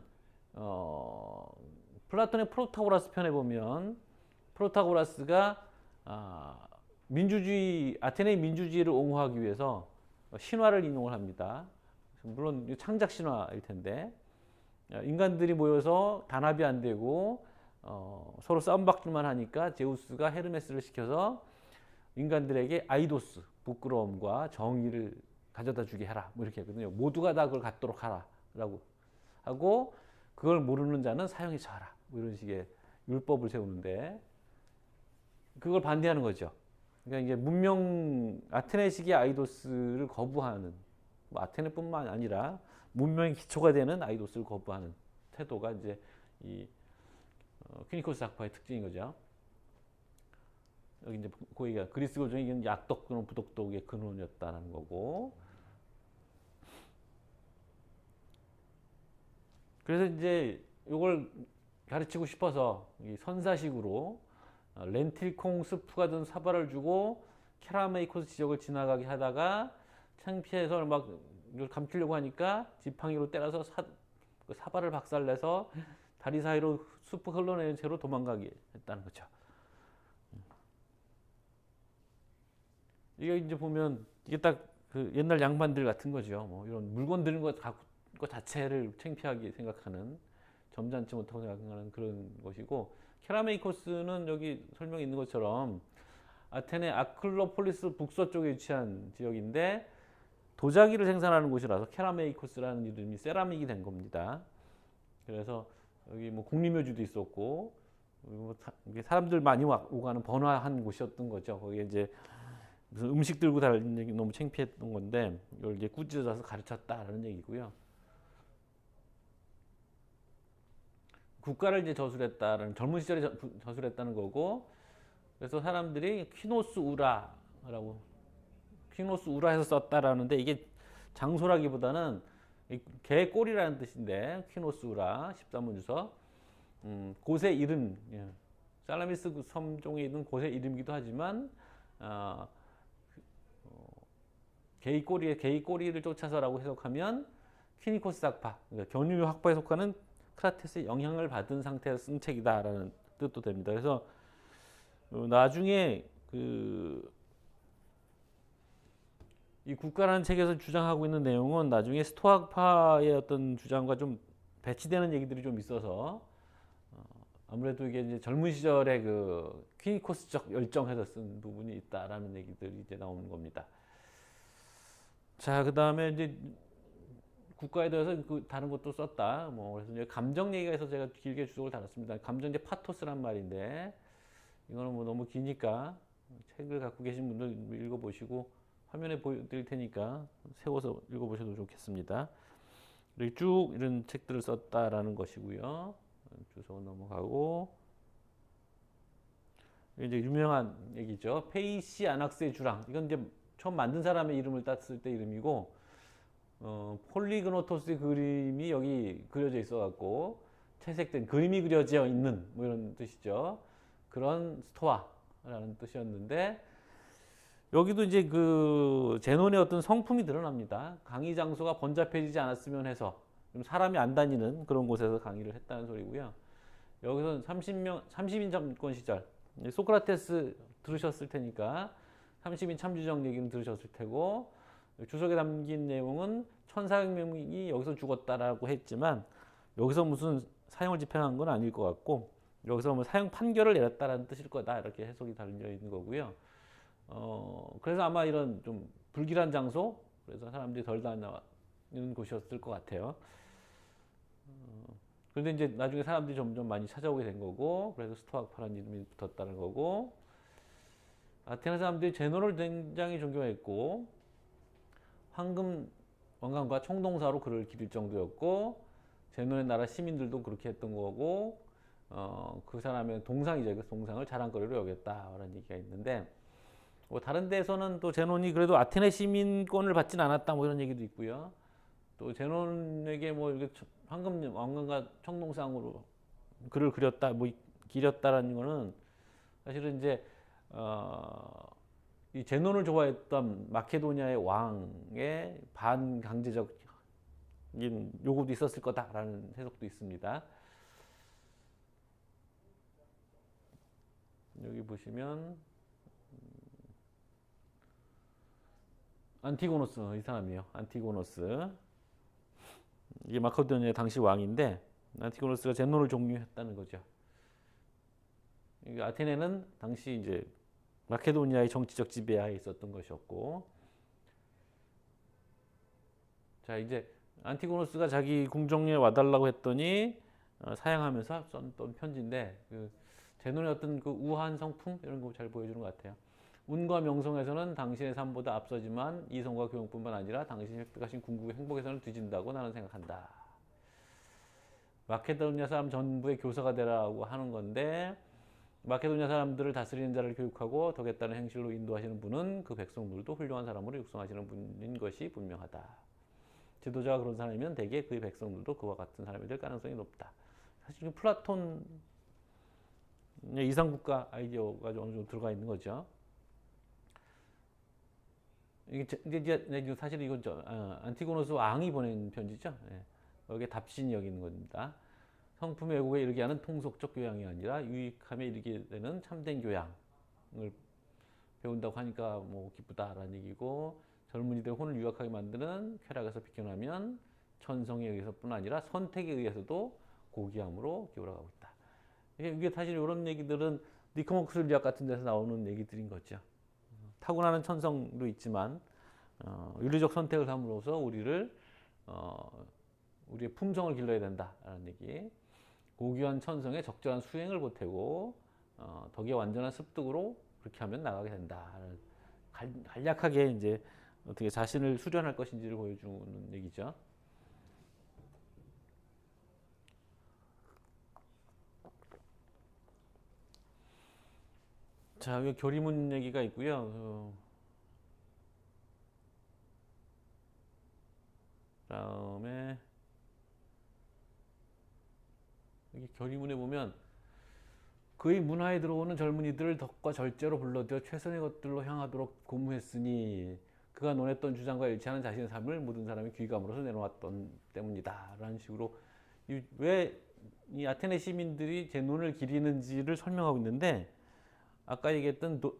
플라톤의 프로타고라스 편에 보면 프로타고라스가 아테네의 민주주의를 옹호하기 위해서 신화를 인용을 합니다. 물론 창작 신화일 텐데 인간들이 모여서 단합이 안 되고 서로 싸움박질만 하니까 제우스가 헤르메스를 시켜서 인간들에게 아이도스 부끄러움과 정의를 가져다 주게 해라 뭐 이렇게 했거든요. 모두가 다 그걸 갖도록 하라라고 하고 그걸 모르는 자는 사형에 처하라 뭐 이런 식의 율법을 세우는데 그걸 반대하는 거죠. 그러니까 이제 아테네식의 아이도스를 거부하는 뭐 아테네뿐만 아니라 문명의 기초가 되는 아이도스를 거부하는 태도가 이제 이 퀴니코스 학파의 특징인 거죠. 여기 이제 그 얘기가 그리스 교정이 약독 부독독의 근원이었다는 거고. 그래서 이제 이걸 가르치고 싶어서 이 선사식으로 렌틸콩 스프가 든 사발을 주고 케라메이코스 지역을 지나가게 하다가 창피해서 막 이걸 감추려고 하니까 지팡이로 때려서 사발을 박살내서 다리 사이로 스프 흘러내는 채로 도망가게 했다는 거죠. 이게 이제 보면 이게 딱 그 옛날 양반들 같은 거죠. 뭐 이런 물건 드는 것 자체를 창피하게 생각하는 점잖지 못하고 생각하는 그런 것이고 케라메이코스는 여기 설명에 있는 것처럼 아테네 아클로폴리스 북서쪽에 위치한 지역인데 도자기를 생산하는 곳이라서 케라메이코스라는 이름이 세라믹이 된 겁니다. 그래서 여기 뭐 국립묘지도 있었고 사람들 많이 오가는 번화한 곳이었던 거죠. 거기에 이제 무슨 음식 들고 다니는 얘기 너무 창피했던 건데 이걸 이제 꾸짖어서 가르쳤다라는 얘기고요. 국가를 이제 저술했다라는 젊은 시절에 저술했다는 거고 그래서 사람들이 퀴노스 우라라고 퀴노스 우라해서 썼다라는데 이게 장소라기보다는 개 꼬리라는 뜻인데 퀴노스 우라 13문 주석 곳의 이름 살라미스 섬종에 있는 곳의 이름이기도 하지만 개의 꼬리를 쫓아서라고 해석하면 퀴니코스 학파 그러니까 견유 학파에 속하는 크라테스의 영향을 받은 상태에서 쓴 책이다라는 뜻도 됩니다. 그래서 나중에 이 국가라는 책에서 주장하고 있는 내용은 나중에 스토아파의 어떤 주장과 좀 배치되는 얘기들이 좀 있어서 아무래도 이게 이제 젊은 시절에 그 퀴니코스적 열정에서 쓴 부분이 있다라는 얘기들이 이제 나오는 겁니다. 자, 그 다음에 이제 국가에 대해서 다른 것도 썼다. 뭐 그래서 이제 감정 얘기가 있어서 제가 길게 주석을 달았습니다. 감정 이제 파토스란 말인데 이거는 뭐 너무 기니까 책을 갖고 계신 분들 읽어보시고 화면에 보여드릴 테니까 세워서 읽어보셔도 좋겠습니다. 이렇게 쭉 이런 책들을 썼다라는 것이고요. 주석 넘어가고 이제 유명한 얘기죠. 페이시 아낙스의 주랑. 이건 이제 처음 만든 사람의 이름을 땄을 때 이름이고 폴리그노토스의 그림이 여기 그려져 있어 갖고 채색된 그림이 그려져 있는 뭐 이런 뜻이죠. 그런 스토아라는 뜻이었는데 여기도 이제 그 제논의 어떤 성품이 드러납니다. 강의 장소가 번잡해지지 않았으면 해서 좀 사람이 안 다니는 그런 곳에서 강의를 했다는 소리고요. 여기서 30인 정권 시절 소크라테스 들으셨을 테니까 30인 참주정 얘기는 들으셨을 테고 주석에 담긴 내용은 1400명이 여기서 죽었다라고 했지만 여기서 무슨 사형을 집행한 건 아닐 것 같고 여기서 뭐 사형 판결을 내렸다라는 뜻일 거다 이렇게 해석이 달려 있는 거고요. 그래서 아마 이런 좀 불길한 장소 그래서 사람들이 덜 다니는 곳이었을 것 같아요. 그런데 이제 나중에 사람들이 점점 많이 찾아오게 된 거고 그래서 스토아파라는 이름이 붙었다는 거고 아테네 사람들이 제논을 굉장히 존경했고 황금 왕관과 총동사로 그를 기릴 정도였고 제논의 나라 시민들도 그렇게 했던 거고 그 사람의 동상이죠. 그 동상을 자랑거리로 여겼다라는 얘기가 있는데 뭐 다른 데서는 또 제논이 그래도 아테네 시민권을 받진 않았다 뭐 이런 얘기도 있고요. 또 제논에게 뭐 이렇게 황금 왕관과 청동상으로 글을 그렸다 뭐 기렸다라는 거는 사실은 이제 이 제논을 좋아했던 마케도니아의 왕의 반강제적인 요구도 있었을 거다라는 해석도 있습니다. 여기 보시면 안티고노스 이 사람이에요. 안티고노스 이게 마케도니아의 당시 왕인데 안티고노스가 제논을 종류했다는 거죠. 아테네는 당시 이제 마케도니아의 정치적 지배하에 있었던 것이었고 자 이제 안티고노스가 자기 궁정에 와달라고 했더니 사양하면서 썼던 편지인데 그 제논의 어떤 그 우아한 성품 이런 거 잘 보여주는 것 같아요. 운과 명성에서는 당신의 삶보다 앞서지만 이성과 교養뿐만 아니라 당신이 획득하신 궁극의 행복에서는 뒤진다고 나는 생각한다. 마케도니아 사람 전부의 교사가 되라고 하는 건데 마케도니아 사람들을 다스리는 자를 교육하고 덕에 따른 행실로 인도하시는 분은 그 백성들도 훌륭한 사람으로 육성하시는 분인 것이 분명하다. 지도자가 그런 사람이면 대개 그의 백성들도 그와 같은 사람이 될 가능성이 높다. 사실 플라톤의 이상국가 아이디어가 어느 정도 들어가 있는 거죠. 이게 사실 이건 안티고노스 왕이 보낸 편지죠. 여기에 답신이 여기 있는 겁니다. 성품의 왜곡에 이르게 하는 통속적 교양이 아니라 유익함에 이르게 되는 참된 교양을 배운다고 하니까 뭐 기쁘다라는 얘기고 젊은이들의 혼을 유약하게 만드는 쾌락에서 비켜나면 천성에 의해서뿐 아니라 선택에 의해서도 고귀함으로 기울어가고 있다. 이게 사실 이런 얘기들은 니코마코스 리학 같은 데서 나오는 얘기들인 거죠. 타고나는 천성도 있지만 윤리적 선택을 함으로써 우리의 품성을 길러야 된다라는 얘기. 고귀한 천성에 적절한 수행을 보태고 덕의 완전한 습득으로 그렇게 하면 나가게 된다. 간략하게 이제 어떻게 자신을 수련할 것인지를 보여주는 얘기죠. 자, 여기 교리문 얘기가 있고요. 그다음에 여기 교리문에 보면 그의 문화에 들어오는 젊은이들을 덕과 절제로 불러들여 최선의 것들로 향하도록 고무했으니 그가 논했던 주장과 일치하는 자신의 삶을 모든 사람이 귀감으로써 내놓았던 때문이다. 라는 식으로 왜 이 아테네 시민들이 제 논을 기리는지를 설명하고 있는데 아까 얘기했던 또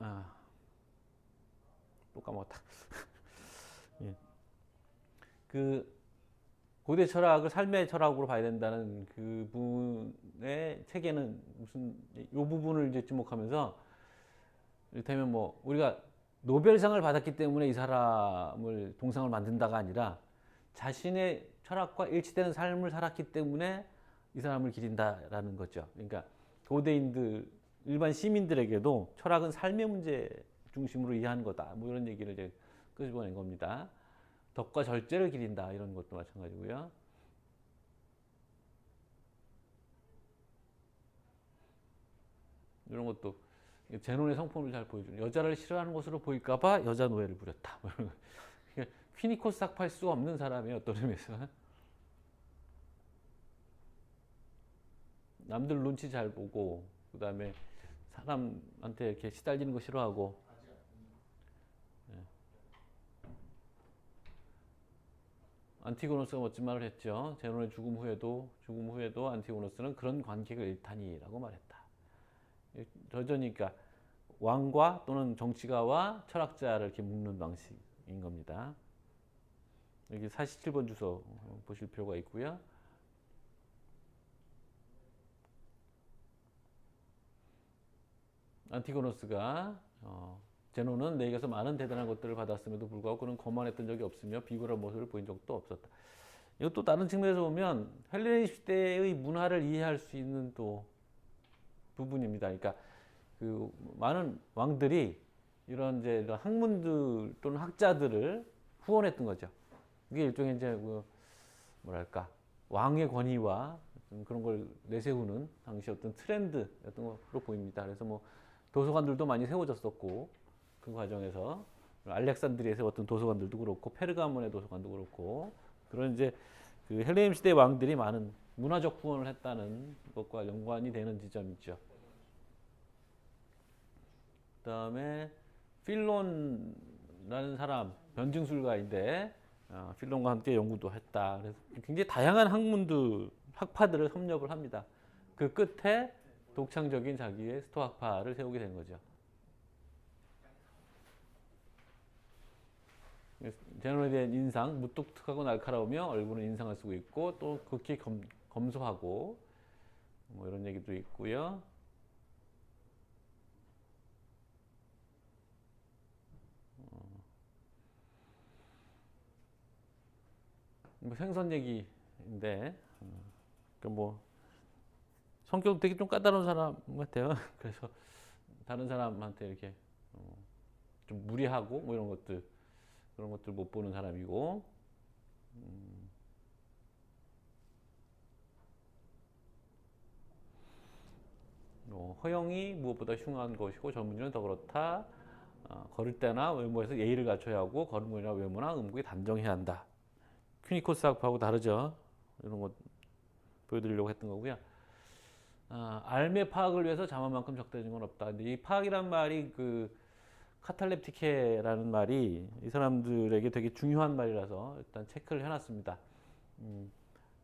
까먹었다. 예. 그 고대 철학을 삶의 철학으로 봐야 된다는 그분의 책에는 무슨 이 부분을 이제 주목하면서 이를테면 뭐 우리가 노벨상을 받았기 때문에 이 사람을 동상을 만든다가 아니라 자신의 철학과 일치되는 삶을 살았기 때문에 이 사람을 기린다라는 거죠. 그러니까 고대인들 일반 시민들에게도 철학은 삶의 문제 중심으로 이해하는 거다. 뭐 이런 얘기를 이제 끄집어낸 겁니다. 덕과 절제를 기린다 이런 것도 마찬가지고요. 이런 것도 제논의 성품을 잘 보여주는 여자를 싫어하는 것으로 보일까봐 여자 노예를 부렸다. 뭐 이런 거. 퀴니코스 학파일 수가 없는 사람이에요. 어떤 의미에서 남들 눈치 잘 보고 그 다음에 사람한테 이렇게 시달리는 거 싫어하고 안티고노스가 멋진 말을 했죠. 제논의 죽음 후에도 안티고노스는 그런 관객을 일타니라고 말했다. 저저니까 왕과 또는 정치가와 철학자를 이렇게 묶는 방식인 겁니다. 여기 47번 주소 보실 필요가 있고요. 안티고노스가 제논은 내게서 많은 대단한 것들을 받았음에도 불구하고 그는 거만했던 적이 없으며 비굴한 모습을 보인 적도 없었다. 이것도 다른 측면에서 보면 헬레니즘 시대의 문화를 이해할 수 있는 또 부분입니다. 그러니까 그 많은 왕들이 이런 학문들 또는 학자들을 후원했던 거죠. 이게 일종의 이제 뭐랄까 왕의 권위와 그런 걸 내세우는 당시 어떤 트렌드였던 것으로 보입니다. 그래서 뭐 도서관들도 많이 세워졌었고 그 과정에서 알렉산드리아에 세웠던 도서관들도 그렇고 페르가몬의 도서관도 그렇고 그런 이제 그 헬레니즘 시대 왕들이 많은 문화적 후원을 했다는 것과 연관이 되는 지점이죠. 그다음에 필론라는 사람 변증술가인데 필론과 함께 연구도 했다. 그래서 굉장히 다양한 학문들 학파들을 섭렵을 합니다. 그 끝에 독창적인 자기의 스토학파를 세우게 된 거죠. 제논에 대한 인상, 무뚝뚝하고 날카로우며 얼굴은 인상을 쓰고 있고 또 극히 검소하고 뭐 이런 얘기도 있고요. 뭐 생선 얘기인데 뭐 성격 되게 좀 까다로운 사람 같아요. 그래서 다른 사람한테 이렇게 좀 무리하고 뭐 이런 것들 그런 것들 못 보는 사람이고 허영이 무엇보다 흉한 것이고 젊은이는 더 그렇다. 걸을 때나 외모에서 예의를 갖춰야 하고 걸음걸이나 외모나 음국이 단정해야 한다. 퀴니코스 학파하고 다르죠. 이런 것 보여드리려고 했던 거고요. 알매 파악을 위해서 자만만큼 적대적인 건 없다. 근데 이 파악이란 말이 그 카탈렙티케라는 말이 이 사람들에게 되게 중요한 말이라서 일단 체크를 해놨습니다.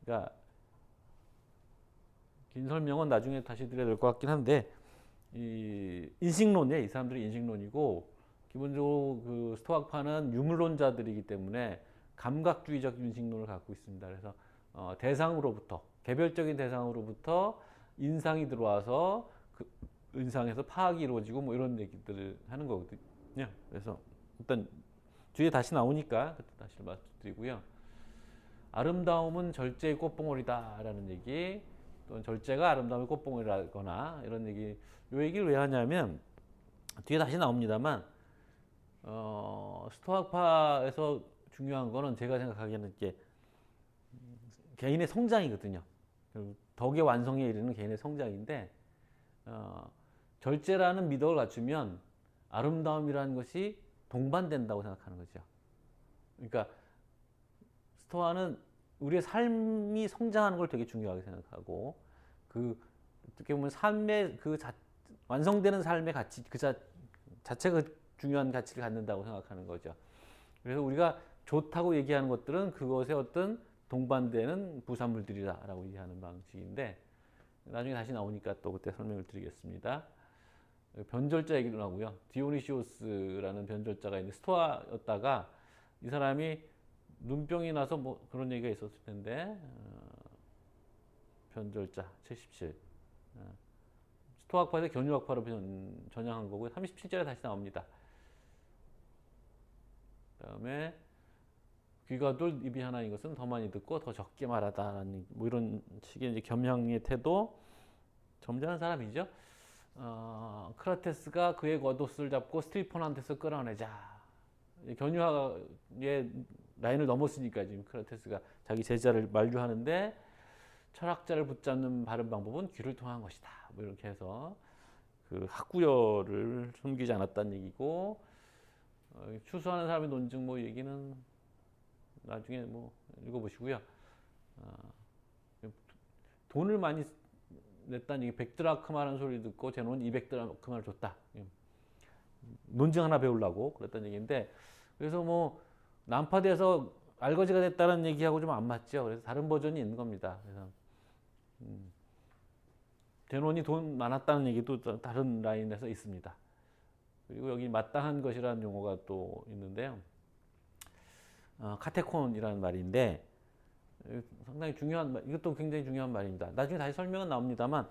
그러니까 긴 설명은 나중에 다시 드려야 될 것 같긴 한데 이 인식론이에요. 이 사람들이 인식론이고 기본적으로 그 스토학파는 유물론자들이기 때문에 감각주의적 인식론을 갖고 있습니다. 그래서 대상으로부터 개별적인 대상으로부터 인상이 들어와서 그 인상에서 파악이 이루어지고 뭐 이런 얘기들을 하는 거거든요. 그래서 일단 뒤에 다시 나오니까 그때 다시 말씀드리고요. 아름다움은 절제의 꽃봉오리다라는 얘기, 또는 절제가 아름다움의 꽃봉오리라거나 이런 얘기. 이 얘기를 왜 하냐면 뒤에 다시 나옵니다만 스토아파에서 중요한 거는 제가 생각하기에는 이게 개인의 성장이거든요. 덕의 완성에 이르는 개인의 성장인데 어, 절제라는 미덕을 갖추면 아름다움이라는 것이 동반된다고 생각하는 거죠. 그러니까 스토아는 우리의 삶이 성장하는 걸 되게 중요하게 생각하고 그 어떻게 보면 삶의 완성되는 삶의 가치 자체가 중요한 가치를 갖는다고 생각하는 거죠. 그래서 우리가 좋다고 얘기하는 것들은 그것의 어떤 동반되는 부산물들이다라고 얘기하는 방식인데 나중에 다시 나오니까 또 그때 설명을 드리겠습니다. 변절자 얘기를 하고요. 디오니시오스라는 변절자가 있는데 스토아였다가 이 사람이 눈병이 나서 뭐 그런 얘기가 있었을 텐데 변절자 77 스토아학파에서 견유학파로 전향한 거고요. 37절에 다시 나옵니다. 그다음에 귀가 둘 입이 하나인 것은 더 많이 듣고 더 적게 말하다라는 뭐 이런 식의 이제 겸양의 태도 점잖은 사람이죠. 크라테스가 그의 겉옷을 잡고 스티폰한테서 끌어내자. 견유학의 라인을 넘었으니까 지금 크라테스가 자기 제자를 만류하는데 철학자를 붙잡는 바른 방법은 귀를 통한 것이다. 뭐 이렇게 해서 그 학구열을 숨기지 않았다는 얘기고 추수하는 사람의 논증 뭐 얘기는 나중에 뭐 읽어보시고요. 돈을 많이 냈다는 얘기 100드라크마라는 소리 듣고 제노는 200드라크마를 줬다. 논증 하나 배우려고 그랬던 얘기인데 그래서 뭐 난파돼서 알거지가 됐다는 얘기하고 좀 안 맞죠. 그래서 다른 버전이 있는 겁니다. 그래서 제논이 돈 많았다는 얘기도 다른 라인에서 있습니다. 그리고 여기 마땅한 것이라는 용어가 또 있는데요. 카테콘이라는 말인데 상당히 중요한 말, 이것도 굉장히 중요한 말입니다. 나중에 다시 설명은 나옵니다만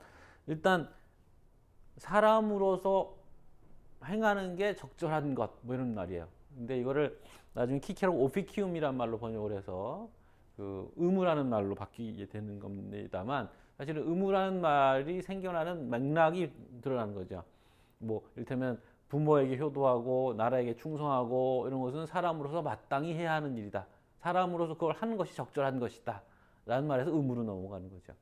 일단 사람으로서 행하는 게 적절한 것, 뭐 이런 말이에요. 근데 이거를 나중에 키케로 오피키움이란 말로 번역을 해서 그 의무라는 말로 바뀌게 되는 겁니다만 사실은 의무라는 말이 생겨나는 맥락이 드러나는 거죠. 뭐 이를테면 부모에게 효도하고 나라에게 충성하고 이런 것은 사람으로서 마땅히 해야 하는 일이다. 사람으로서 그걸 하는 것이 적절한 것이다. 라는 말에서 의무로 넘어가는 거죠.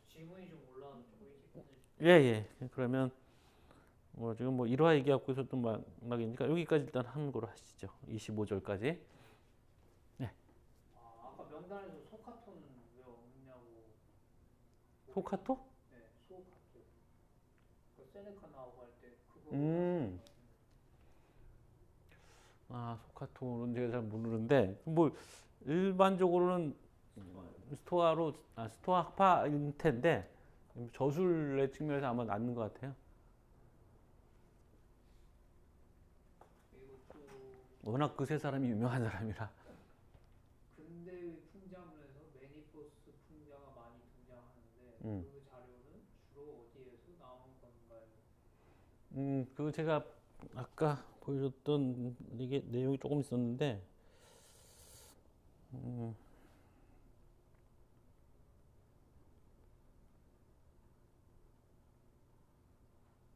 질문이 좀 올라와서 조금 일찍 예, 예. 그러면 뭐 지금 뭐 1화 얘기하고 있었던 맥락이니까 여기까지 일단 하는 거로 하시죠. 25절까지. 네. 아까 명단에서 소카톤은 왜 없냐고 소카토? 네, 소카토. 그 세네카 나오고 할 때 그거 말씀하신 음. 것 같은데. 소카토는 제가 잘 모르는데 뭐 일반적으로는 스토아 학파일 텐데 저술의 측면에서 아마 낫는 것 같아요. 그리고 또 워낙 그 세 사람이 유명한 사람이라. 근대의 풍자문에서 매니포스 풍자가 많이 등장하는데 음. 그 자료는 주로 어디에서 나온 건가요? 그 제가 아까 보여줬던 이게 내용이 조금 있었는데, 음,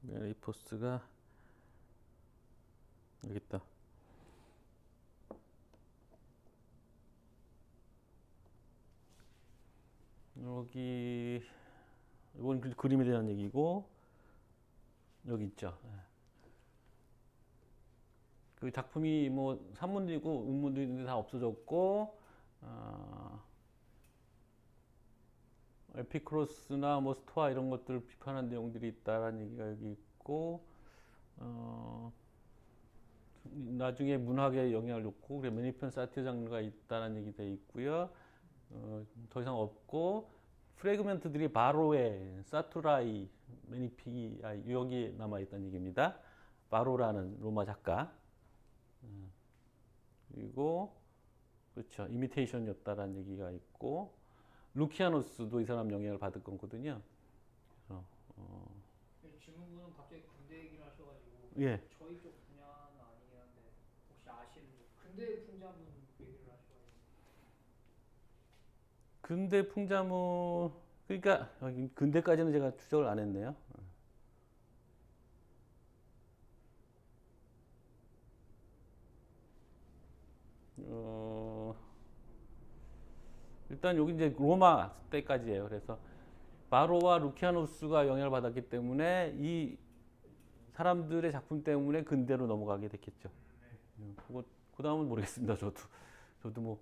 메리포스가 여기 있다. 여기 이건 그림에 대한 얘기고 여기 있죠. 예. 그 작품이 뭐 산문도 있고 음문도 있는데 다 없어졌고 에피크로스나 뭐 스토아 이런 것들을 비판한 내용들이 있다라는 얘기가 여기 있고 나중에 문학에 영향을 줬고 그래 매니펜 사티어 장르가 있다는 얘기 돼 있고요. 더 이상 없고 프래그멘트들이 바로의 사투라이 매니피아 여기 남아 있다는 얘기입니다. 바로라는 로마 작가 그리고 그렇죠 이미테이션이었다라는 얘기가 있고 루키아노스도 이 사람 영향을 받을 거거든요. 그래서 질문은 갑자기 근대 얘기를 하셔가지고 예 저희 쪽 분야는 아니긴 한데 혹시 아시는 근대 풍자문 얘기를 하셔가지고 근대 풍자문 그러니까 근대까지는 제가 추적을 안 했네요. 일단 여기 이제 로마 때까지예요. 그래서 바로와 루키아노스가 영향을 받았기 때문에 이 사람들의 작품 때문에 근대로 넘어가게 됐겠죠. 그 다음은 모르겠습니다. 저도 뭐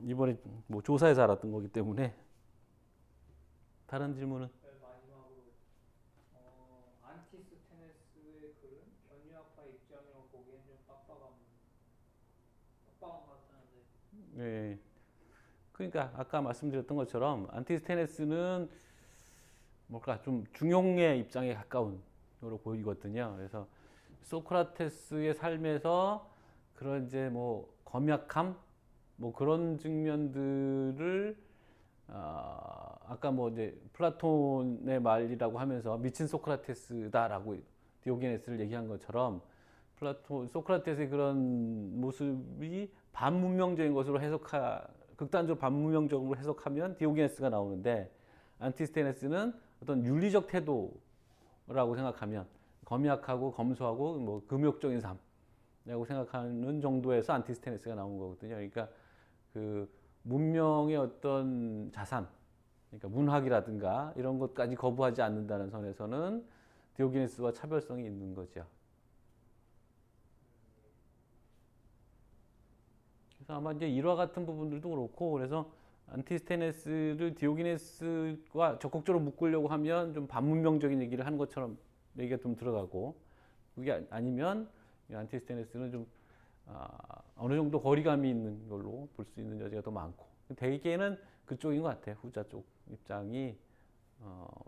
이번에 뭐 조사해서 알았던 거기 때문에. 다른 질문은? 네, 마지막으로 안티스테네스의 글은 견유학파 입장이라고 보기엔 좀 빡빡한 것 같다는데. 네. 그러니까 아까 말씀드렸던 것처럼 안티스테네스는 뭘까 좀 중용의 입장에 가까운 으로 보이거든요. 그래서 소크라테스의 삶에서 그런 이제 뭐 검약함 뭐 그런 측면들을 아까 뭐 이제 플라톤의 말이라고 하면서 미친 소크라테스다라고 디오게네스를 얘기한 것처럼 소크라테스의 그런 모습이 반문명적인 것으로 극단적으로 반문명적으로 해석하면 디오게네스가 나오는데 안티스테네스는 어떤 윤리적 태도라고 생각하면 검약하고 검소하고 뭐 금욕적인 삶이라고 생각하는 정도에서 안티스테네스가 나온 거거든요. 그러니까 그 문명의 어떤 자산, 그러니까 문학이라든가 이런 것까지 거부하지 않는다는 선에서는 디오게네스와 차별성이 있는 거죠. 그래서 아마 이제 일화 같은 부분들도 그렇고 그래서 안티스테네스를 디오게네스와 적극적으로 묶으려고 하면 좀 반문명적인 얘기를 하는 것처럼 얘기가 좀 들어가고 그게 아니면 안티스테네스는 좀 어느 정도 거리감이 있는 걸로 볼 수 있는 여지가 더 많고 대개는 그쪽인 것 같아요. 후자 쪽 입장이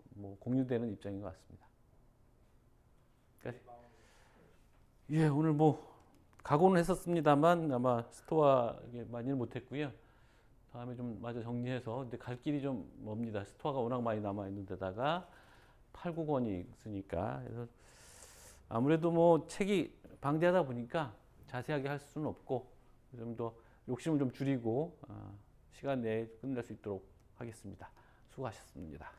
뭐 공유되는 입장인 것 같습니다. 그러니까 예, 오늘 뭐 각오는 했었습니다만 아마 스토아 많이는 못했고요. 다음에 좀 마저 정리해서 근데 갈 길이 좀 멉니다. 스토아가 워낙 많이 남아 있는 데다가 8, 9권이 있으니까 그래서 아무래도 뭐 책이 방대하다 보니까 자세하게 할 수는 없고 좀 더 욕심을 좀 줄이고 시간 내에 끝낼 수 있도록 하겠습니다. 수고하셨습니다.